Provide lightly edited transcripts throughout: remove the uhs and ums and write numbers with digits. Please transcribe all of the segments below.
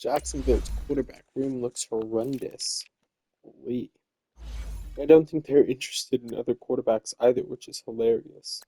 Jacksonville's quarterback room looks horrendous. Holy. I don't think they're interested in other quarterbacks either, which is hilarious.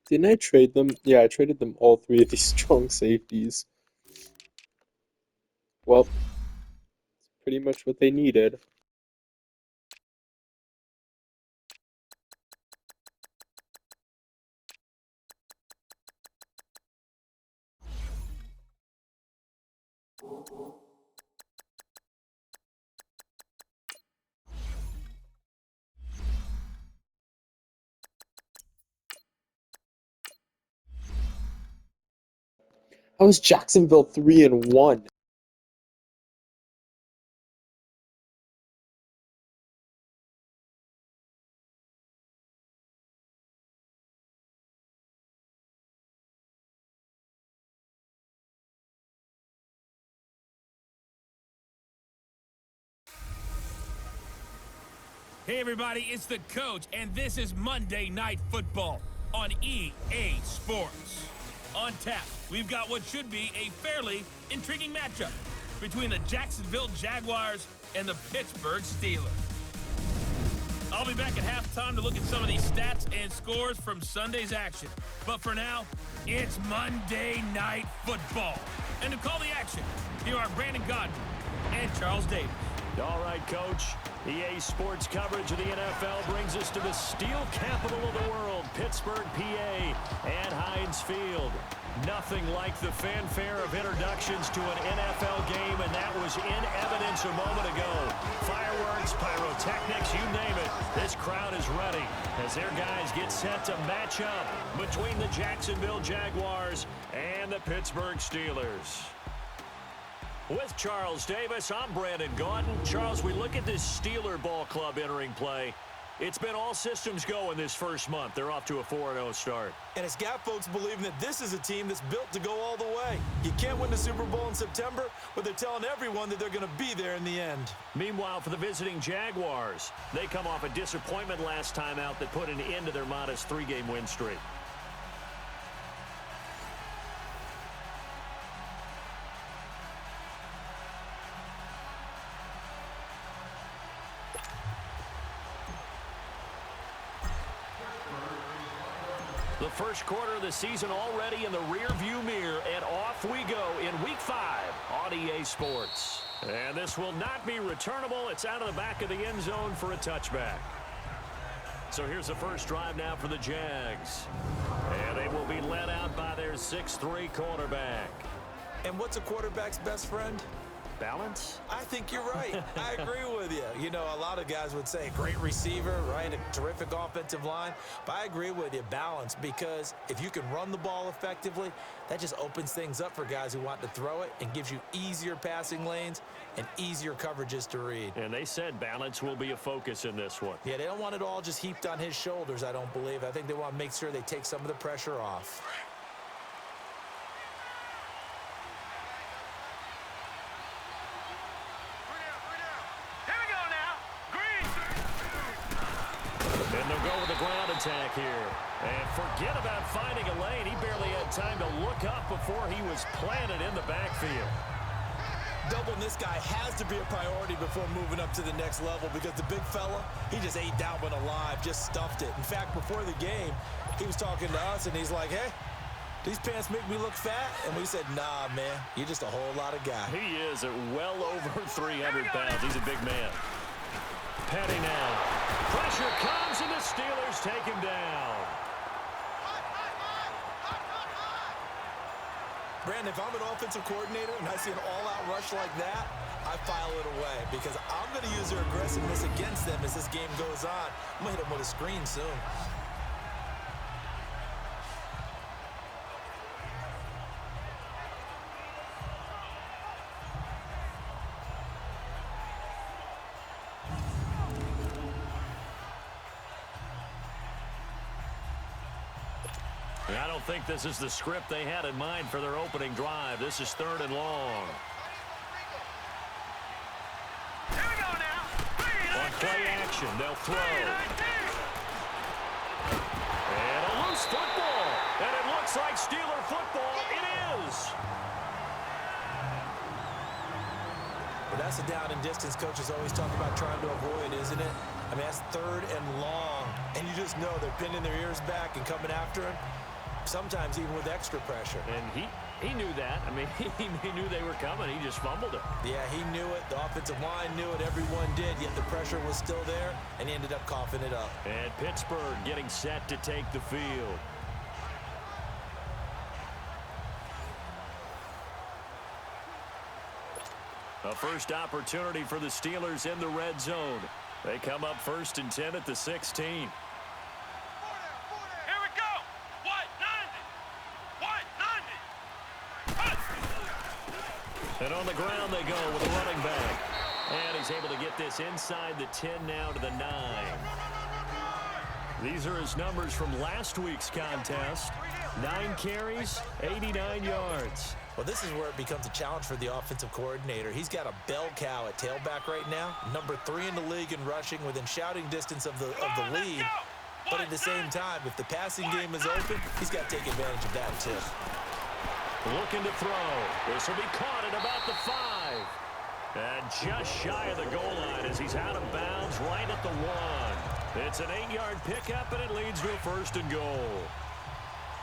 Didn't I trade them? Yeah, I traded them all three of these strong safeties. Well, pretty much what they needed. How is Jacksonville 3-1? Hey everybody, it's the coach, and this is Monday Night Football on EA Sports. On tap, we've got what should be a fairly intriguing matchup between the Jacksonville Jaguars and the Pittsburgh Steelers. I'll be back at halftime to look at some of these stats and scores from Sunday's action. But for now, it's Monday Night Football. And to call the action, here are Brandon Gaudin and Charles Davis. All right, Coach. EA Sports coverage of the NFL brings us to the steel capital of the world, Pittsburgh, PA, and Heinz Field. Nothing like the fanfare of introductions to an NFL game, and that was in evidence a moment ago. Fireworks, pyrotechnics, you name it. This crowd is ready as their guys get set to match up between the Jacksonville Jaguars and the Pittsburgh Steelers. With Charles Davis, I'm Brandon Gaudin. Charles, we look at this Steeler ball club entering play. It's been all systems go in this first month. They're off to a 4-0 start. And it's got folks believing that this is a team that's built to go all the way. You can't win the Super Bowl in September, but they're telling everyone that they're going to be there in the end. Meanwhile, for the visiting Jaguars, they come off a disappointment last time out that put an end to their modest 3-game win streak. The first quarter of the season already in the rear-view mirror, and off we go in Week 5 on EA Sports. And this will not be returnable. It's out of the back of the end zone for a touchback. So here's the first drive now for the Jags. And they will be led out by their 6'3" quarterback. And what's a quarterback's best friend? Balance? I think you're right. I agree with you. You know, a lot of guys would say great receiver, right? A terrific offensive line. But I agree with you, balance, because if you can run the ball effectively, that just opens things up for guys who want to throw it and gives you easier passing lanes and easier coverages to read. And they said balance will be a focus in this one. Yeah, they don't want it all just heaped on his shoulders, I don't believe. I think they want to make sure they take some of the pressure off. Ground attack here. And forget about finding a lane. He barely had time to look up before he was planted in the backfield. Doubling this guy has to be a priority before moving up to the next level because the big fella, he just ate that one alive, just stuffed it. In fact, before the game, he was talking to us, and he's like, hey, these pants make me look fat? And we said, nah, man, you're just a whole lot of guy. He is at well over 300 pounds. He's a big man. Petty now. Pressure comes, and the Steelers take him down. Brandon, if I'm an offensive coordinator and I see an all-out rush like that, I file it away because I'm going to use their aggressiveness against them as this game goes on. I'm going to hit them with a screen soon. I don't think this is the script they had in mind for their opening drive. This is 3rd and long. Here we go now. On play action, they'll throw. And a loose football. And it looks like Steeler football. It is. Well, that's a down and distance coaches always talk about trying to avoid, isn't it? I mean, that's 3rd and long. And you just know they're pinning their ears back and coming after him. Sometimes even with extra pressure. And he knew that. I mean, he knew they were coming. He just fumbled it. Yeah, he knew it. The offensive line knew it. Everyone did. Yet the pressure was still there, and he ended up coughing it up. And Pittsburgh getting set to take the field. A first opportunity for the Steelers in the red zone. They come up 1st and 10 at the 16. And on the ground they go with a running back. And he's able to get this inside the 10 now to the 9. These are his numbers from last week's contest. 9 carries, 89 yards. Well, this is where it becomes a challenge for the offensive coordinator. He's got a bell cow at tailback right now. Number 3 in the league in rushing within shouting distance of the lead. But at the same time, if the passing game is open, he's got to take advantage of that too. Looking to throw. This will be caught at about the 5. And just shy of the goal line as he's out of bounds right at the 1. It's an 8-yard pickup, and it leads to a 1st and goal.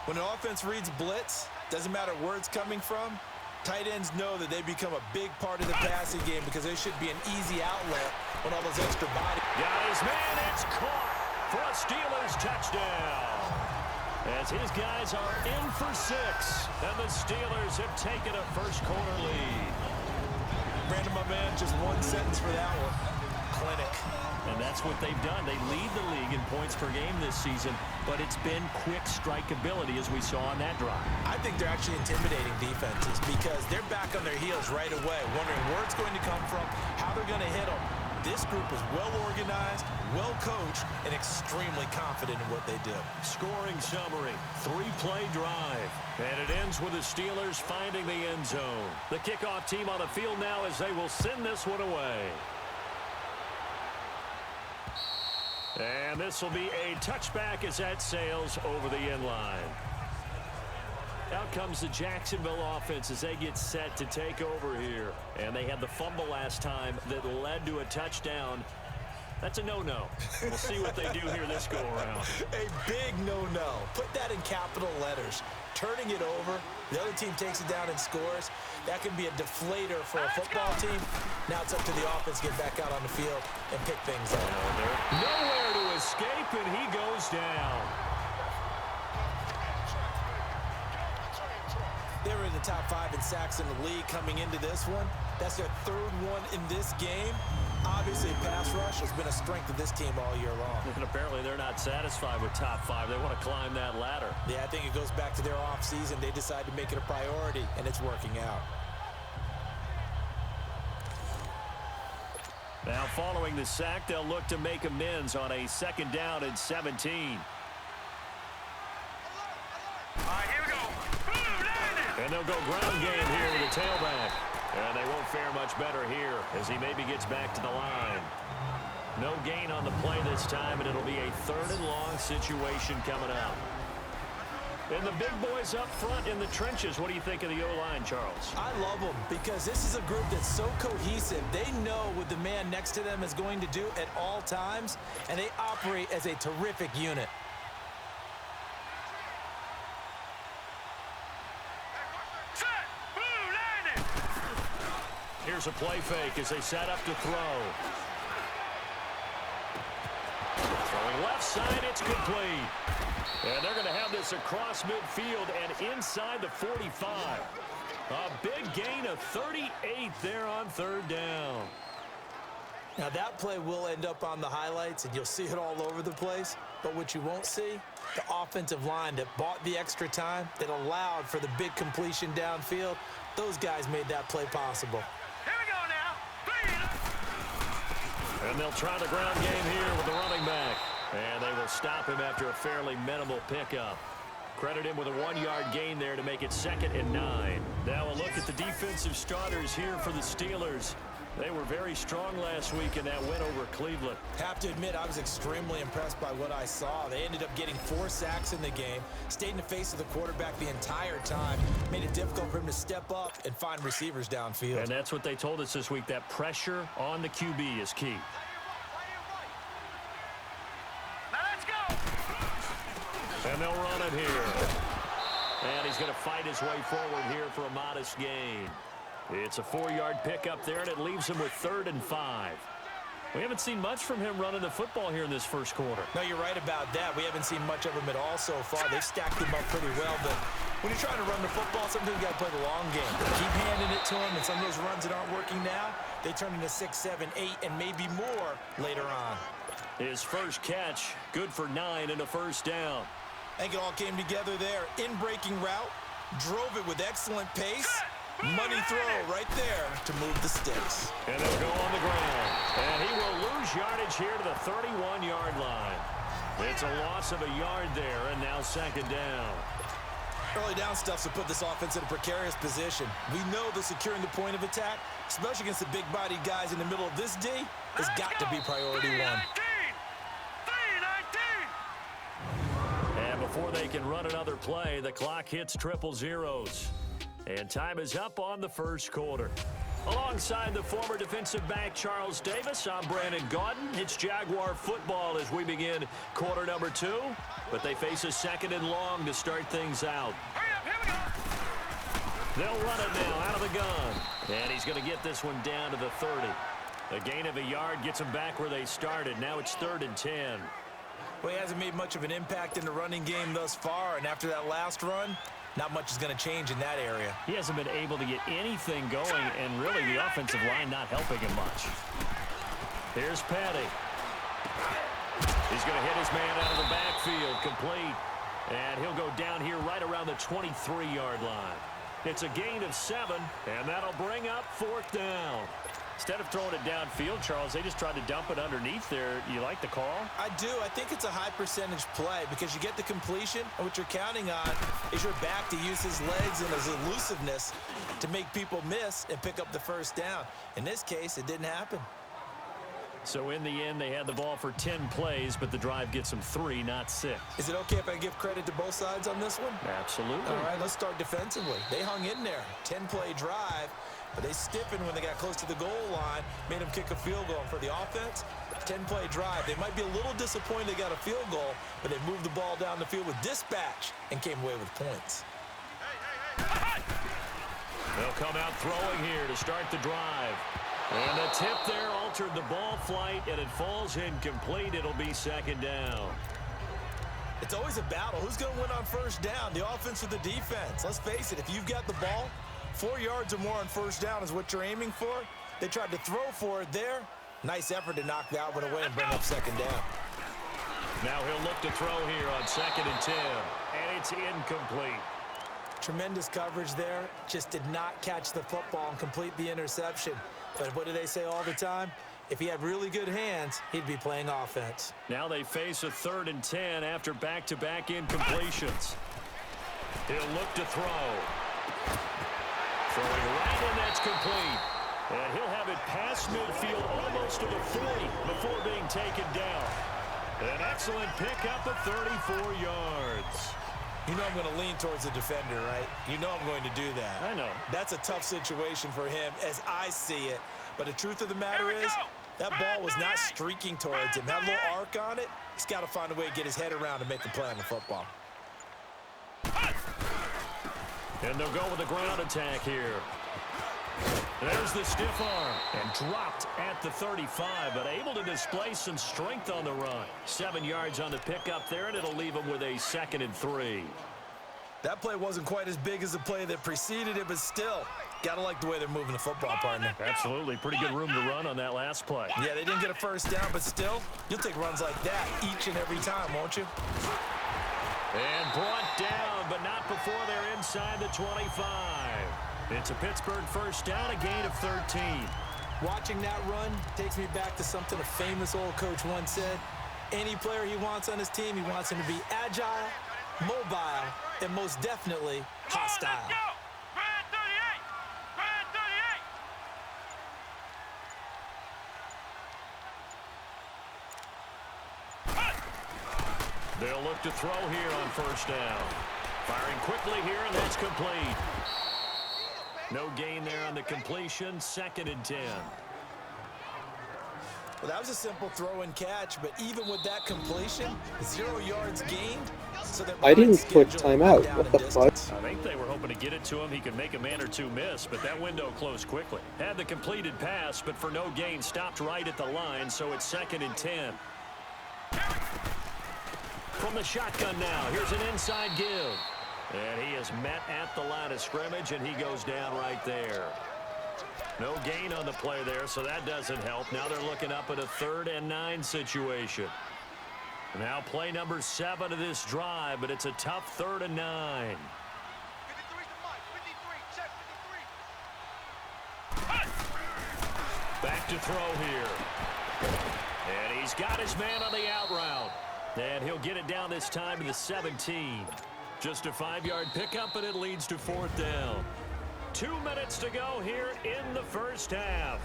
When an offense reads blitz, doesn't matter where it's coming from, tight ends know that they become a big part of the passing game because there should be an easy outlet when all those extra bodies. Got his man. It's caught for a Steelers touchdown. As his guys are in for 6, and the Steelers have taken a first-quarter lead. Brandon, my man, just one sentence for that one. Clinic. And that's what they've done. They lead the league in points per game this season, but it's been quick strikeability as we saw on that drive. I think they're actually intimidating defenses because they're back on their heels right away, wondering where it's going to come from, how they're going to hit them. This group is well organized, well coached, and extremely confident in what they do. Scoring summary, 3-play drive. And it ends with the Steelers finding the end zone. The kickoff team on the field now as they will send this one away. And this will be a touchback as that sails over the end line. Out comes the Jacksonville offense as they get set to take over here. And they had the fumble last time that led to a touchdown. That's a no-no. We'll see what they do here this go-around. A big no-no. Put that in capital letters. Turning it over, the other team takes it down and scores. That can be a deflator for a football team. Now it's up to the offense to get back out on the field and pick things up. Nowhere to escape, and he goes down. They were in the top 5 in sacks in the league coming into this one. That's their 3rd one in this game. Obviously, pass rush has been a strength of this team all year long. And apparently they're not satisfied with top 5. They want to climb that ladder. Yeah, I think it goes back to their offseason. They decided to make it a priority, and it's working out. Now, following the sack, they'll look to make amends on a 2nd down and 17. All right, here we go. And they'll go ground game here with the tailback. And they won't fare much better here as he maybe gets back to the line. No gain on the play this time, and it'll be a 3rd and long situation coming up. And the big boys up front in the trenches. What do you think of the O-line, Charles? I love them because this is a group that's so cohesive. They know what the man next to them is going to do at all times, and they operate as a terrific unit. Here's a play fake as they set up to throw. Throwing left side, it's complete. And they're going to have this across midfield and inside the 45. A big gain of 38 there on 3rd down. Now that play will end up on the highlights, and you'll see it all over the place. But what you won't see, the offensive line that bought the extra time, that allowed for the big completion downfield, those guys made that play possible. And they'll try the ground game here with the running back. And they will stop him after a fairly minimal pickup. Credit him with a 1-yard gain there to make it 2nd and 9. Now a look at the defensive starters here for the Steelers. They were very strong last week in that win over Cleveland. Have to admit, I was extremely impressed by what I saw. They ended up getting 4 sacks in the game, stayed in the face of the quarterback the entire time, made it difficult for him to step up and find receivers downfield. And that's what they told us this week, that pressure on the QB is key. Now let's go. And they'll run it here. And he's going to fight his way forward here for a modest gain. It's a 4-yard pickup there, and it leaves him with 3rd and 5. We haven't seen much from him running the football here in this first quarter. No, you're right about that. We haven't seen much of him at all so far. They've stacked him up pretty well, but when you're trying to run the football, sometimes you got to play the long game. Keep handing it to him, and some of those runs that aren't working now, they turn into 6, 7, 8, and maybe more later on. His first catch, good for 9 and a 1st down. I think it all came together there. In-breaking route, drove it with excellent pace. Money throw right there to move the sticks. And they'll go on the ground. And he will lose yardage here to the 31-yard line. It's a loss of a yard there, and now 2nd down. Early down stuff to put this offense in a precarious position. We know that securing the point of attack, especially against the big-bodied guys in the middle of this D, has got to be priority 1. And before they can run another play, the clock hits triple zeros. And time is up on the first quarter. Alongside the former defensive back Charles Davis, I'm Brandon Gaudin. It's Jaguar football as we begin quarter number 2. But they face a 2nd and long to start things out. They'll run it now out of the gun. And he's going to get this one down to the 30. A gain of a yard gets them back where they started. Now it's 3rd and 10. Well, he hasn't made much of an impact in the running game thus far, and after that last run, not much is going to change in that area. He hasn't been able to get anything going, and really the offensive line not helping him much. Here's Petty. He's going to hit his man out of the backfield, complete. And he'll go down here right around the 23-yard line. It's a gain of 7, and that'll bring up 4th down. Instead of throwing it downfield, Charles, they just tried to dump it underneath there. You like the call? I do. I think it's a high percentage play because you get the completion, and what you're counting on is your back to use his legs and his elusiveness to make people miss and pick up the 1st down. In this case, it didn't happen. So in the end, they had the ball for 10 plays, but the drive gets them 3, not 6. Is it okay if I give credit to both sides on this one? Absolutely. All right, let's start defensively. They hung in there. 10-play drive. But they stiffened when they got close to the goal line, made them kick a field goal. And for the offense, 10-play drive. They might be a little disappointed they got a field goal, but they moved the ball down the field with dispatch and came away with points. They'll come out throwing here to start the drive. And the tip there altered the ball flight, and it falls incomplete. It'll be 2nd down. It's always a battle. Who's going to win on 1st down, the offense or the defense? Let's face it, if you've got the ball, 4 yards or more on 1st down is what you're aiming for. They tried to throw for it there. Nice effort to knock that one away and bring up 2nd down. Now he'll look to throw here on 2nd and 10. And it's incomplete. Tremendous coverage there. Just did not catch the football and complete the interception. But what do they say all the time? If he had really good hands, he'd be playing offense. Now they face a 3rd and 10 after back-to-back incompletions. He'll look to throw. Throwing right, and that's complete. And he'll have it past midfield almost to the 40 before being taken down. An excellent pickup of 34 yards. You know I'm going to lean towards the defender, right? You know I'm going to do that. I know. That's a tough situation for him as I see it. But the truth of the matter is, that ball was not streaking towards him. That little arc on it, he's got to find a way to get his head around and make a play on the football. And they'll go with the ground attack here. There's the stiff arm. And dropped at the 35, but able to display some strength on the run. 7 yards on the pickup there, and it'll leave them with a 2nd and 3. That play wasn't quite as big as the play that preceded it, but still, gotta like the way they're moving the football, partner. Absolutely. Pretty good room to run on that last play. Yeah, they didn't get a 1st down, but still, you'll take runs like that each and every time, won't you? And brought down, but not before they're inside the 25. It's a Pittsburgh 1st down, a gain of 13. Watching that run takes me back to something a famous old coach once said. Any player he wants on his team, he wants him to be agile, mobile, and most definitely hostile. They'll look to throw here on 1st down. Firing quickly here, and that's complete. No gain there on the completion. 2nd and 10. Well, that was a simple throw and catch, but even with that completion, 0 yards gained. So I didn't click timeout. What the fuck? I think they were hoping to get it to him. He could make a man or two miss, but that window closed quickly. Had the completed pass, but for no gain, stopped right at the line, so it's 2nd and 10. From the shotgun now, here's an inside give. And he is met at the line of scrimmage, and he goes down right there. No gain on the play there, so that doesn't help. Now they're looking up at a 3rd and 9 situation. Now play number 7 of this drive, but it's a tough 3rd and 9. Back to throw here. And he's got his man on the out route. And he'll get it down this time to the 17. Just a 5-yard pickup, and it leads to 4th down. 2 minutes to go here in the 1st half.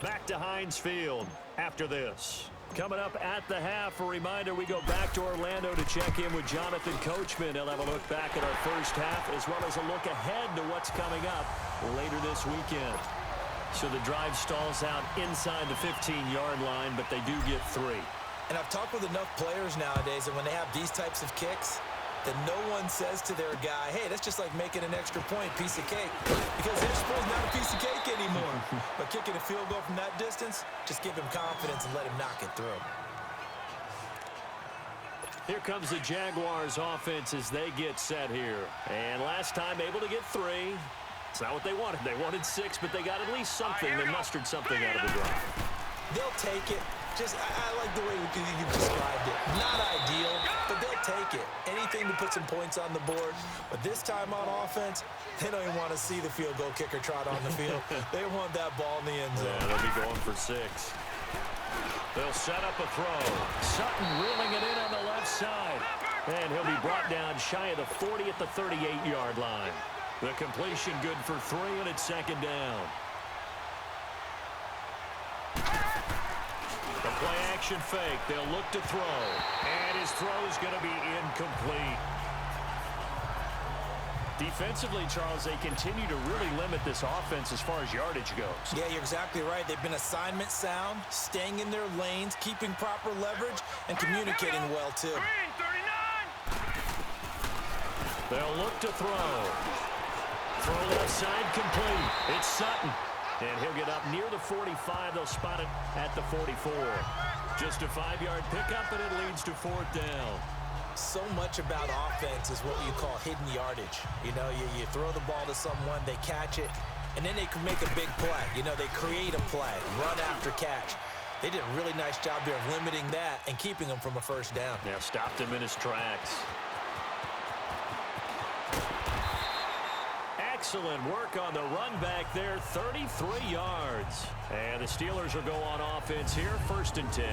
Back to Heinz Field after this. Coming up at the half, a reminder, we go back to Orlando to check in with Jonathan Coachman. He'll have a look back at our 1st half, as well as a look ahead to what's coming up later this weekend. So the drive stalls out inside the 15-yard line, but they do get 3. And I've talked with enough players nowadays that when they have these types of kicks, that no one says to their guy, hey, that's just like making an extra point, piece of cake. Because their sport's not a piece of cake anymore. But kicking a field goal from that distance, just give him confidence and let him knock it through. Here comes the Jaguars offense as they get set here. And last time able to get 3. It's not what they wanted. They wanted 6, but they got at least something. They mustered something out of the drive. They'll take it. I like the way you described it. Not ideal, but they'll take it. Anything to put some points on the board. But this time on offense, they don't even want to see the field goal kicker trot on the field. They want that ball in the end zone. Yeah, they'll be going for 6. They'll set up a throw. Sutton reeling it in on the left side. And he'll be brought down shy of the 40 at the 38-yard line. The completion good for 3, and it's second down. The play-action fake. They'll look to throw. And his throw's going to be incomplete. Defensively, Charles, they continue to really limit this offense as far as yardage goes. Yeah, you're exactly right. They've been assignment sound, staying in their lanes, keeping proper leverage, and communicating well, too. They'll look to throw. Throw left side complete. It's Sutton. And he'll get up near the 45. They'll spot it at the 44. Just a 5-yard pickup, and it leads to 4th down. So much about offense is what you call hidden yardage. You know, you throw the ball to someone, they catch it, and then they can make a big play. You know, they create a play, run after catch. They did a really nice job here of limiting that and keeping him from a first down. Yeah, stopped him in his tracks. Excellent work on the run back there, 33 yards. And the Steelers will go on offense here, 1st and 10.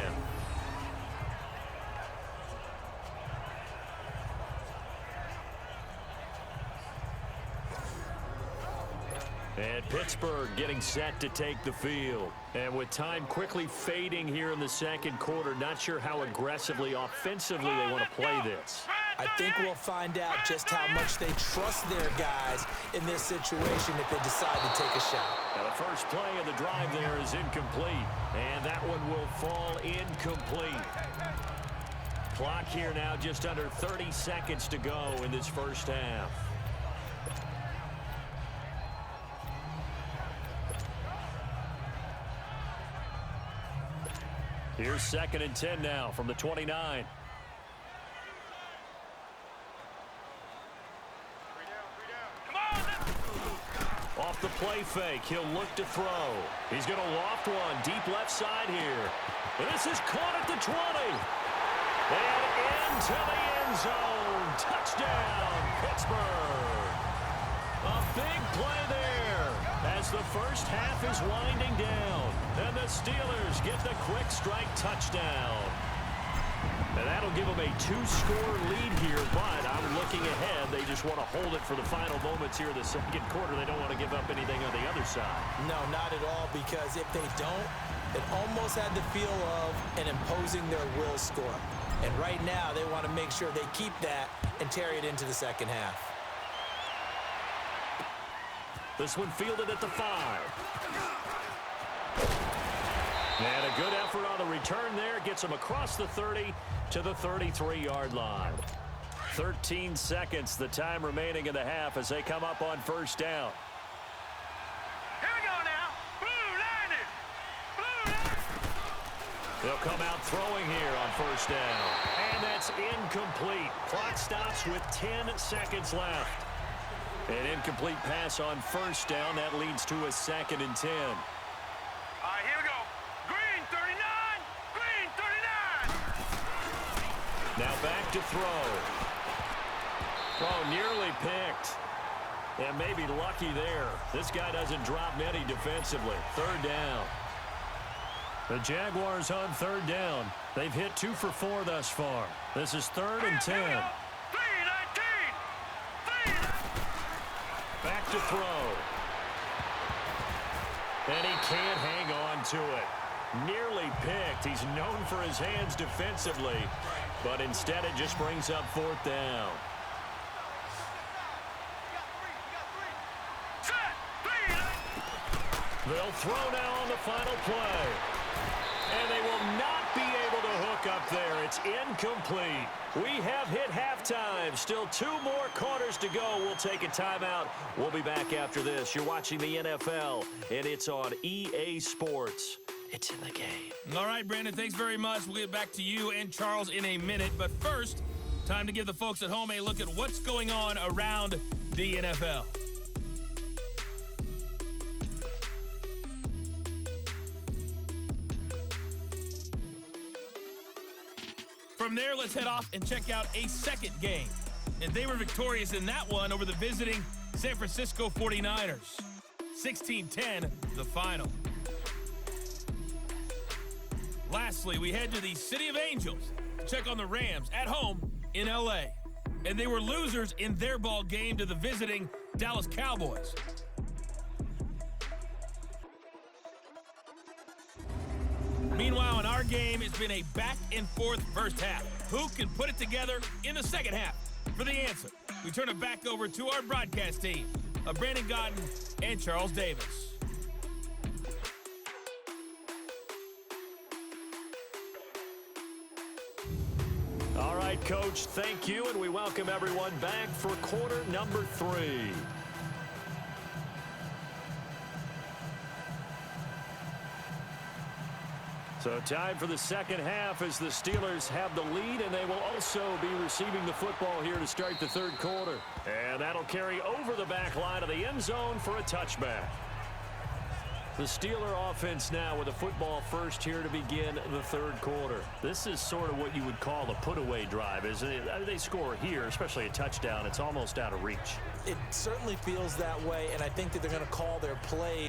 And Pittsburgh getting set to take the field. And with time quickly fading here in the second quarter, not sure how aggressively, offensively they want to play this. I think we'll find out just how much they trust their guys in this situation if they decide to take a shot. Now the first play of the drive there is incomplete. And that one will fall incomplete. Clock here now just under 30 seconds to go in this first half. Here's 2nd and 10 now from the 29. Off the play fake, he'll look to throw. He's going to loft one deep left side here. And this is caught at the 20. And into the end zone. Touchdown, Pittsburgh. A big play there as the first half is winding down. And the Steelers get the quick strike touchdown. And that'll give them a 2-score lead here, but I'm looking ahead. They just want to hold it for the final moments here in the second quarter. They don't want to give up anything on the other side. No, not at all, because if they don't, it almost had the feel of an imposing their will score. And right now, they want to make sure they keep that and carry it into the second half. This one fielded at the 5. And a good effort on the return there. Gets them across the 30 to the 33-yard line. 13 seconds, the time remaining in the half as they come up on first down. Here we go now. Blue Liners. Blue Liners. They'll come out throwing here on first down. And that's incomplete. Clock stops with 10 seconds left. An incomplete pass on first down. That leads to a 2nd and 10. All right, here we go. Green 39. Green 39. Now back to throw. Oh, nearly picked. And maybe lucky there. This guy doesn't drop many defensively. 3rd down. The Jaguars on 3rd down. They've hit 2 for 4 thus far. This is 3rd and 10. Back to throw. And he can't hang on to it. Nearly picked. He's known for his hands defensively, but instead it just brings up 4th down. They'll throw now on the final play. And they will not be able to hook up there. It's incomplete. We have hit halftime. Still 2 more quarters to go. We'll take a timeout. We'll be back after this. You're watching the NFL, and it's on EA Sports. It's in the game. All right, Brandon, thanks very much. We'll get back to you and Charles in a minute. But first, time to give the folks at home a look at what's going on around the NFL. From there, let's head off and check out a second game. And they were victorious in that one over the visiting San Francisco 49ers. 16-10, the final. Lastly, we head to the City of Angels to check on the Rams at home in LA. And they were losers in their ball game to the visiting Dallas Cowboys. Meanwhile, in our game, it's been a back-and-forth first half. Who can put it together in the second half? For the answer, we turn it back over to our broadcast team of Brandon Godden and Charles Davis. All right, Coach, thank you, and we welcome everyone back for quarter number 3. So time for the second half as the Steelers have the lead, and they will also be receiving the football here to start the third quarter. And that'll carry over the back line of the end zone for a touchback. The Steeler offense now with a football first here to begin the third quarter. This is sort of what you would call a put-away drive, isn't it? They score here, especially a touchdown. It's almost out of reach. It certainly feels that way, and I think that they're going to call their play